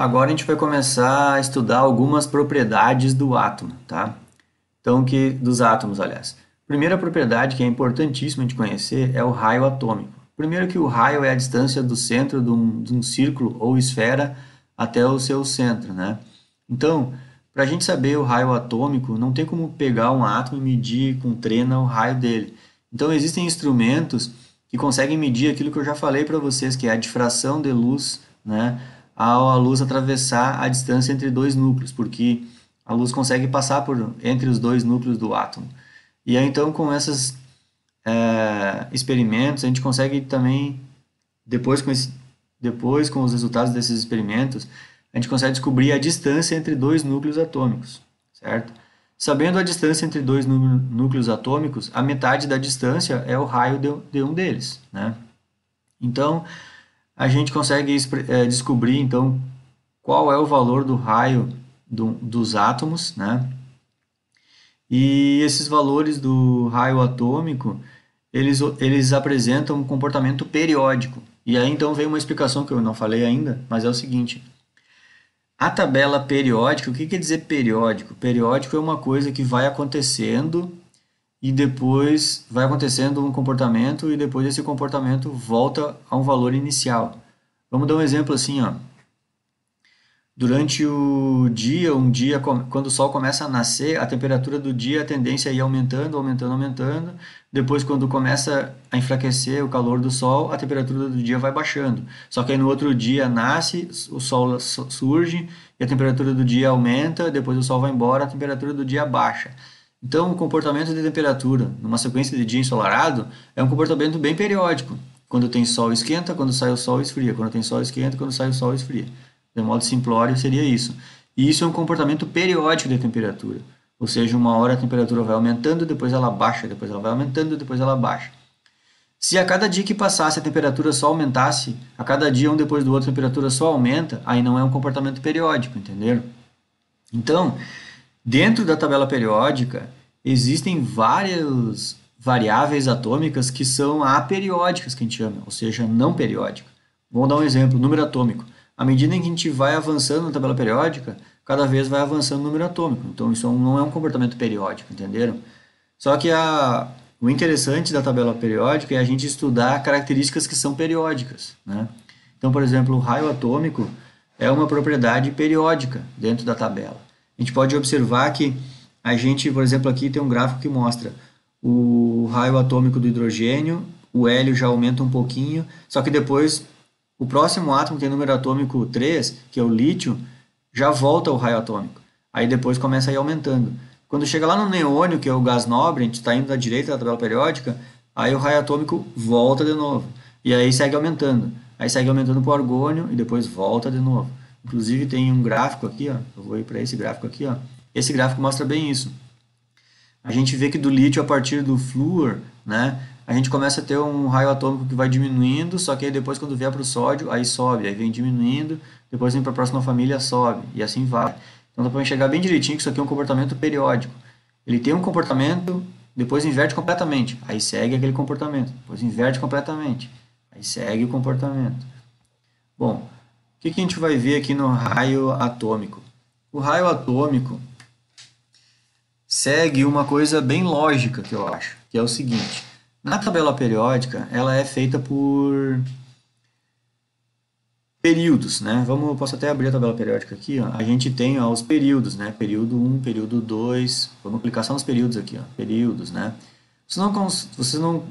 Agora a gente vai começar a estudar algumas propriedades do átomo, tá? Então, dos átomos, aliás. Primeira propriedade que é importantíssima de conhecer é o raio atômico. Primeiro que o raio é a distância do centro de um círculo ou esfera até o seu centro, né? Então, para a gente saber o raio atômico, não tem como pegar um átomo e medir com trena o raio dele. Então, existem instrumentos que conseguem medir aquilo que eu já falei para vocês, que é a difração de luz, né? Ao a luz atravessar a distância entre dois núcleos, porque a luz consegue passar entre os dois núcleos do átomo. E aí, então, com esses experimentos, a gente consegue também, depois com os resultados desses experimentos, a gente consegue descobrir a distância entre dois núcleos atômicos, certo? Sabendo a distância entre dois núcleos atômicos, a metade da distância é o raio de um deles, né? Então, a gente consegue descobrir, então, qual é o valor do raio dos átomos, né? E esses valores do raio atômico, eles apresentam um comportamento periódico. E aí, então, vem uma explicação que eu não falei ainda, mas é o seguinte. A tabela periódica, o que quer dizer periódico? Periódico é uma coisa que vai acontecendo e depois vai acontecendo um comportamento e depois esse comportamento volta a um valor inicial. Vamos dar um exemplo assim, ó. Durante o dia, quando o sol começa a nascer, a temperatura do dia, a tendência é ir aumentando, aumentando, aumentando. Depois, quando começa a enfraquecer o calor do sol, a temperatura do dia vai baixando. Só que aí no outro dia nasce, o sol surge e a temperatura do dia aumenta, depois o sol vai embora, a temperatura do dia baixa. Então, o comportamento de temperatura numa sequência de dia ensolarado é um comportamento bem periódico. Quando tem sol, esquenta, quando sai o sol, esfria. Quando tem sol, esquenta, quando sai o sol, esfria. De modo simplório, seria isso. E isso é um comportamento periódico de temperatura. Ou seja, uma hora a temperatura vai aumentando, depois ela baixa, depois ela vai aumentando, depois ela baixa. Se a cada dia que passasse a temperatura só aumentasse, a cada dia um depois do outro a temperatura só aumenta, aí não é um comportamento periódico, entenderam? Então, dentro da tabela periódica, existem várias variáveis atômicas que são aperiódicas, que a gente chama, ou seja, não periódicas. Vamos dar um exemplo, número atômico. À medida em que a gente vai avançando na tabela periódica, cada vez vai avançando o número atômico. Então, isso não é um comportamento periódico, entenderam? Só que o interessante da tabela periódica é a gente estudar características que são periódicas, né? Então, por exemplo, o raio atômico é uma propriedade periódica dentro da tabela. A gente pode observar que a gente, por exemplo, aqui tem um gráfico que mostra o raio atômico do hidrogênio, o hélio já aumenta um pouquinho, só que depois o próximo átomo tem número atômico 3, que é o lítio, já volta ao raio atômico. Aí depois começa a ir aumentando. Quando chega lá no neônio, que é o gás nobre, a gente está indo da direita da tabela periódica, aí o raio atômico volta de novo. E aí segue aumentando. Aí segue aumentando para o argônio e depois volta de novo. Inclusive tem um gráfico aqui, ó, eu vou ir para esse gráfico aqui, ó. Esse gráfico mostra bem isso. A gente vê que do lítio, a partir do flúor, né, a gente começa a ter um raio atômico que vai diminuindo, só que aí depois quando vier para o sódio, aí sobe, aí vem diminuindo, depois vem para a próxima família, sobe, e assim vai. Então dá para enxergar bem direitinho que isso aqui é um comportamento periódico. Ele tem um comportamento, depois inverte completamente, aí segue aquele comportamento, depois inverte completamente, aí segue o comportamento. Bom, o que a gente vai ver aqui no raio atômico? O raio atômico segue uma coisa bem lógica, que eu acho, que é o seguinte. Na tabela periódica, ela é feita por períodos, né? Posso até abrir a tabela periódica aqui, ó. A gente tem, ó, os períodos, né? Período 1, período 2. Vamos clicar só nos períodos aqui, ó. Períodos, né?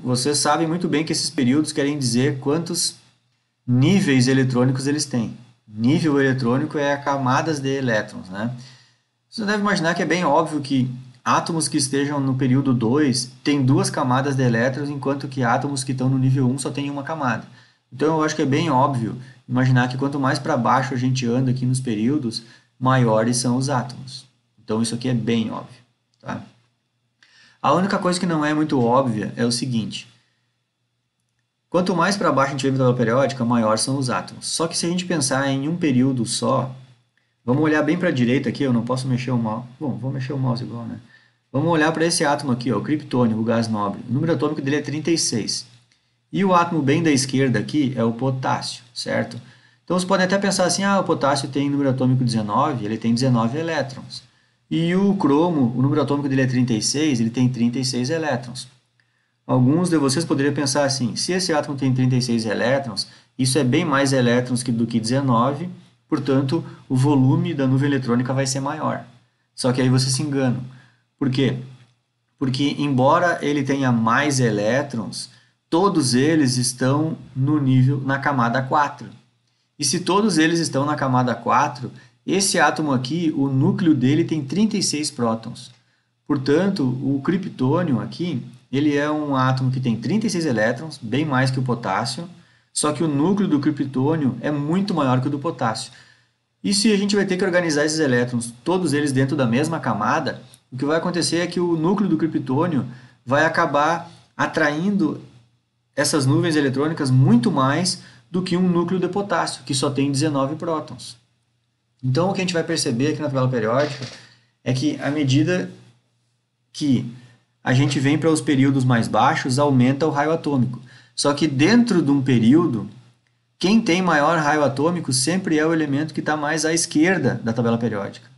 Vocês sabem muito bem que esses períodos querem dizer quantos níveis eletrônicos eles têm. Nível eletrônico é camadas de elétrons, né? Você deve imaginar que é bem óbvio que átomos que estejam no período 2 têm duas camadas de elétrons, enquanto que átomos que estão no nível 1 só têm uma camada. Então eu acho que é bem óbvio imaginar que quanto mais para baixo a gente anda aqui nos períodos, maiores são os átomos. Então isso aqui é bem óbvio, tá? A única coisa que não é muito óbvia é o seguinte. Quanto mais para baixo a gente vem na tabela periódica, maior são os átomos. Só que se a gente pensar em um período só, vamos olhar bem para a direita aqui, eu não posso mexer o mouse. Bom, vou mexer o mouse igual, né? Vamos olhar para esse átomo aqui, ó, o criptônio, o gás nobre. O número atômico dele é 36. E o átomo bem da esquerda aqui é o potássio, certo? Então você pode até pensar assim, o potássio tem número atômico 19, ele tem 19 elétrons. E o cromo, o número atômico dele é 36, ele tem 36 elétrons. Alguns de vocês poderiam pensar assim, se esse átomo tem 36 elétrons, isso é bem mais elétrons do que 19, portanto, o volume da nuvem eletrônica vai ser maior. Só que aí vocês se enganam. Por quê? Porque, embora ele tenha mais elétrons, todos eles estão no nível, na camada 4. E se todos eles estão na camada 4, esse átomo aqui, o núcleo dele tem 36 prótons. Portanto, o criptônio aqui, ele é um átomo que tem 36 elétrons, bem mais que o potássio, só que o núcleo do criptônio é muito maior que o do potássio. E se a gente vai ter que organizar esses elétrons, todos eles dentro da mesma camada, o que vai acontecer é que o núcleo do criptônio vai acabar atraindo essas nuvens eletrônicas muito mais do que um núcleo de potássio, que só tem 19 prótons. Então, o que a gente vai perceber aqui na tabela periódica é que, à medida que a gente vem para os períodos mais baixos, aumenta o raio atômico. Só que dentro de um período, quem tem maior raio atômico sempre é o elemento que está mais à esquerda da tabela periódica.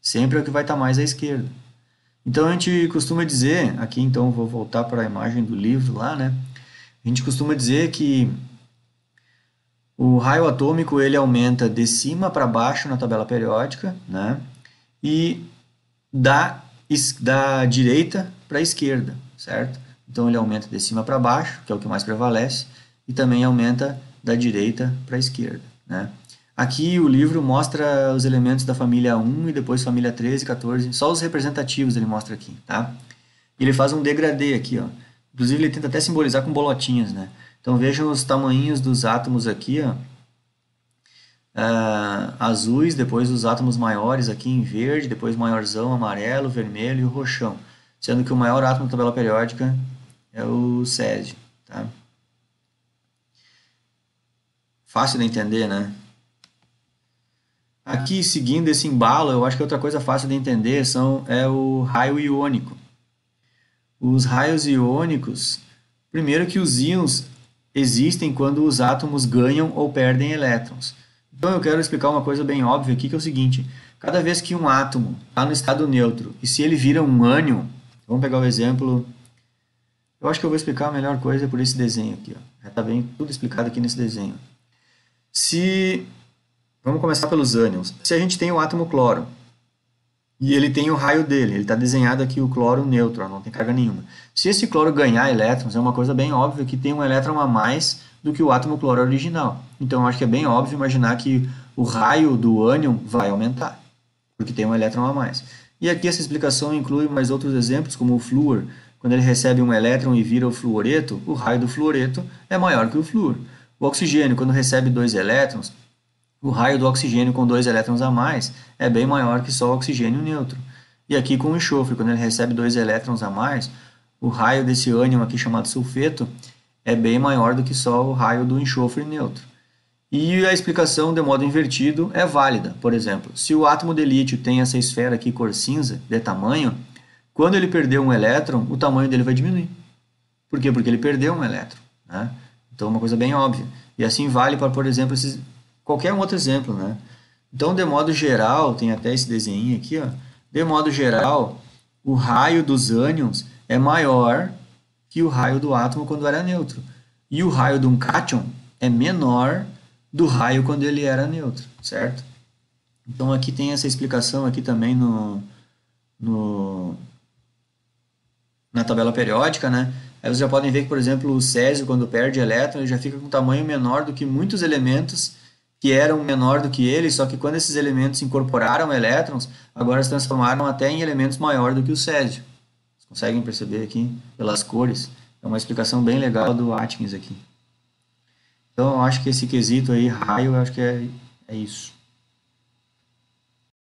Sempre é o que vai estar mais à esquerda. Então, a gente costuma dizer, aqui então vou voltar para a imagem do livro lá, né? A gente costuma dizer que o raio atômico ele aumenta de cima para baixo na tabela periódica, né? E da direita para a esquerda, certo? Então ele aumenta de cima para baixo, que é o que mais prevalece, e também aumenta da direita para a esquerda, né? Aqui o livro mostra os elementos da família 1 e depois família 13, 14, só os representativos ele mostra aqui, tá? Ele faz um degradê aqui, ó. Inclusive ele tenta até simbolizar com bolotinhas, né? Então vejam os tamanhos dos átomos aqui, ó. Azuis, depois os átomos maiores aqui em verde, depois maiorzão, amarelo, vermelho e o roxão. Sendo que o maior átomo da tabela periódica é o césio, tá? Fácil de entender, né? Aqui, seguindo esse embalo, eu acho que outra coisa fácil de entender é o raio iônico. Os raios iônicos, primeiro que os íons existem quando os átomos ganham ou perdem elétrons. Então eu quero explicar uma coisa bem óbvia aqui, que é o seguinte, cada vez que um átomo está no estado neutro, e se ele vira um ânion, vamos pegar o exemplo, eu acho que eu vou explicar a melhor coisa por esse desenho aqui, ó. Já está bem tudo explicado aqui nesse desenho. Vamos começar pelos ânions. Se a gente tem o átomo cloro, e ele tem o raio dele, ele está desenhado aqui o cloro neutro, não tem carga nenhuma. Se esse cloro ganhar elétrons, é uma coisa bem óbvia que tem um elétron a mais do que o átomo cloro original. Então, eu acho que é bem óbvio imaginar que o raio do ânion vai aumentar, porque tem um elétron a mais. E aqui essa explicação inclui mais outros exemplos, como o flúor. Quando ele recebe um elétron e vira o fluoreto, o raio do fluoreto é maior que o flúor. O oxigênio, quando recebe 2 elétrons, o raio do oxigênio com 2 elétrons a mais é bem maior que só o oxigênio neutro. E aqui com o enxofre, quando ele recebe 2 elétrons a mais, o raio desse ânion aqui chamado sulfeto é bem maior do que só o raio do enxofre neutro. E a explicação de modo invertido é válida. Por exemplo, se o átomo de lítio tem essa esfera aqui cor cinza, de tamanho, quando ele perder um elétron, o tamanho dele vai diminuir. Por quê? Porque ele perdeu um elétron, né? Então, é uma coisa bem óbvia. E assim vale para, por exemplo, qualquer um outro exemplo, né? Então, de modo geral, tem até esse desenho aqui, ó. De modo geral, o raio dos ânions é maior que o raio do átomo quando era neutro. E o raio de um cátion é menor do raio quando ele era neutro, certo? Então, aqui tem essa explicação aqui também na tabela periódica, né? Aí vocês já podem ver que, por exemplo, o césio, quando perde elétron, ele já fica com um tamanho menor do que muitos elementos que eram menor do que ele, só que quando esses elementos incorporaram elétrons, agora se transformaram até em elementos maior do que o césio. Vocês conseguem perceber aqui pelas cores? É uma explicação bem legal do Atkins aqui. Então, eu acho que esse quesito aí, raio, eu acho que é isso.